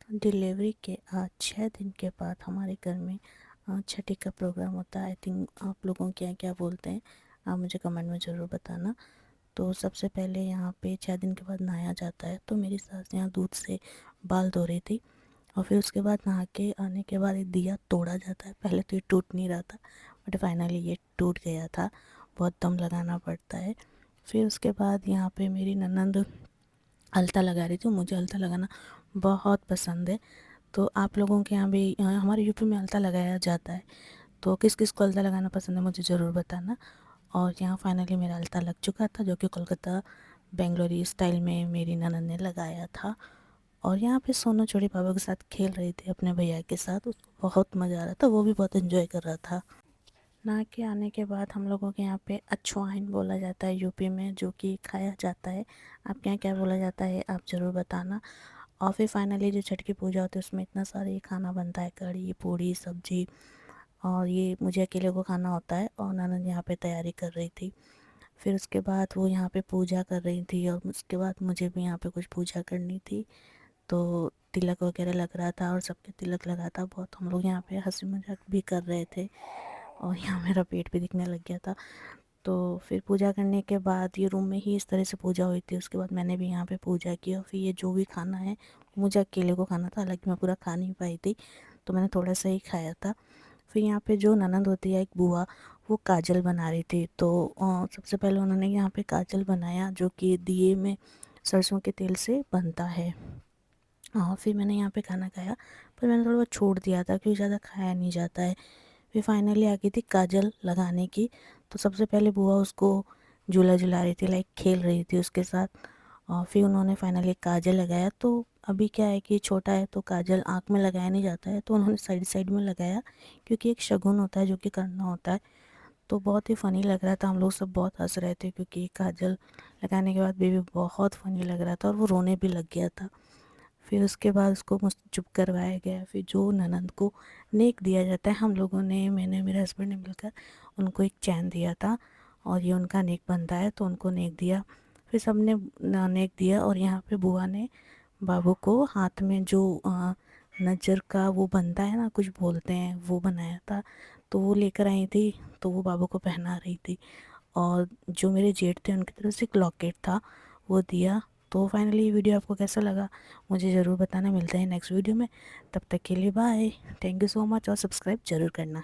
Delivery के आज 6 दिन के बाद हमारे घर में छठी का प्रोग्राम होता है। आई थिंक आप लोगों के यहाँ क्या बोलते हैं, आप मुझे कमेंट में ज़रूर बताना। तो सबसे पहले यहाँ पे 6 दिन के बाद नहाया जाता है। तो मेरी सास यहाँ दूध से बाल धो रही थी और फिर उसके बाद नहा के आने के बाद एक दिया तोड़ा जाता है। पहले तो ये टूट नहीं रहा था, बट फाइनली ये टूट गया था। बहुत दम लगाना पड़ता है। फिर उसके बाद यहाँ पे मेरी ननंद अलता लगा रही थी। मुझे अलता लगाना बहुत पसंद है। तो आप लोगों के यहाँ भी हमारे यूपी में अलता लगाया जाता है। तो किस किस को अलता लगाना पसंद है मुझे ज़रूर बताना। और यहाँ फाइनली मेरा अलता लग चुका था, जो कि कोलकाता बेंगलोरी स्टाइल में मेरी ननद ने लगाया था। और यहाँ पे सोनू छोटी पापा के साथ खेल रही थी अपने भैया के साथ। उसको बहुत मज़ा आ रहा था, वो भी बहुत इन्जॉय कर रहा था। नहा के आने के बाद हम लोगों के यहाँ पे अजवाइन बोला जाता है यूपी में, जो कि खाया जाता है। आपके यहाँ क्या बोला जाता है आप ज़रूर बताना। और फिर फाइनली जो छठ की पूजा होती है उसमें इतना सारा ये खाना बनता है, कढ़ी पूड़ी सब्जी। और ये मुझे अकेले को खाना होता है और ननद यहाँ पे तैयारी कर रही थी। फिर उसके बाद वो यहाँ पे पूजा कर रही थी और उसके बाद मुझे भी यहाँ पे कुछ पूजा करनी थी। तो तिलक वगैरह लग रहा था और सबके तिलक लगा था। बहुत हम लोग यहाँ पे हंसी मजाक भी कर रहे थे और यहाँ मेरा पेट भी दिखने लग गया था। तो फिर पूजा करने के बाद ये रूम में ही इस तरह से पूजा हुई थी। उसके बाद मैंने भी यहाँ पे पूजा की और फिर ये जो भी खाना है मुझे अकेले को खाना था, हालांकि मैं पूरा खा नहीं पाई थी, तो मैंने थोड़ा सा ही खाया था। फिर यहाँ पे जो ननद होती है एक बुआ, वो काजल बना रही थी। तो सबसे पहले उन्होंने यहाँ पे काजल बनाया, जो कि दिए में सरसों के तेल से बनता है। हाँ, फिर मैंने यहाँ पे खाना खाया, पर मैंने थोड़ा बहुत छोड़ दिया था क्योंकि ज़्यादा खाया नहीं जाता है। फिर फाइनली आ गई थी काजल लगाने की। तो सबसे पहले बुआ उसको झूला झुला रही थी, लाइक खेल रही थी उसके साथ। और फिर उन्होंने फाइनली काजल लगाया। तो अभी क्या है कि छोटा है तो काजल आँख में लगाया नहीं जाता है, तो उन्होंने साइड साइड में लगाया, क्योंकि एक शगुन होता है जो कि करना होता है। तो बहुत ही फ़नी लग रहा था, हम लोग सब बहुत हंस रहे थे क्योंकि काजल लगाने के बाद बेबी बहुत फ़नी लग रहा था और वो रोने भी लग गया था। फिर उसके बाद उसको मुझ चुप करवाया गया। फिर जो ननंद को नेक दिया जाता है, हम लोगों ने, मैंने मेरे हस्बैंड ने मिलकर उनको एक चैन दिया था और ये उनका नेक बनता है, तो उनको नेक दिया। फिर सब ने नेक दिया और यहाँ पे बुआ ने बाबू को हाथ में जो नजर का वो बनता है ना, कुछ बोलते हैं, वो बनाया था। तो वो लेकर आई थी, तो वो बाबू को पहना रही थी। और जो मेरे जेठ थे उनकी तरफ से एक लॉकेट था, वो दिया। तो फाइनली ये वीडियो आपको कैसा लगा मुझे ज़रूर बताना। मिलते हैं नेक्स्ट वीडियो में, तब तक के लिए bye. Thank you so much और सब्सक्राइब ज़रूर करना।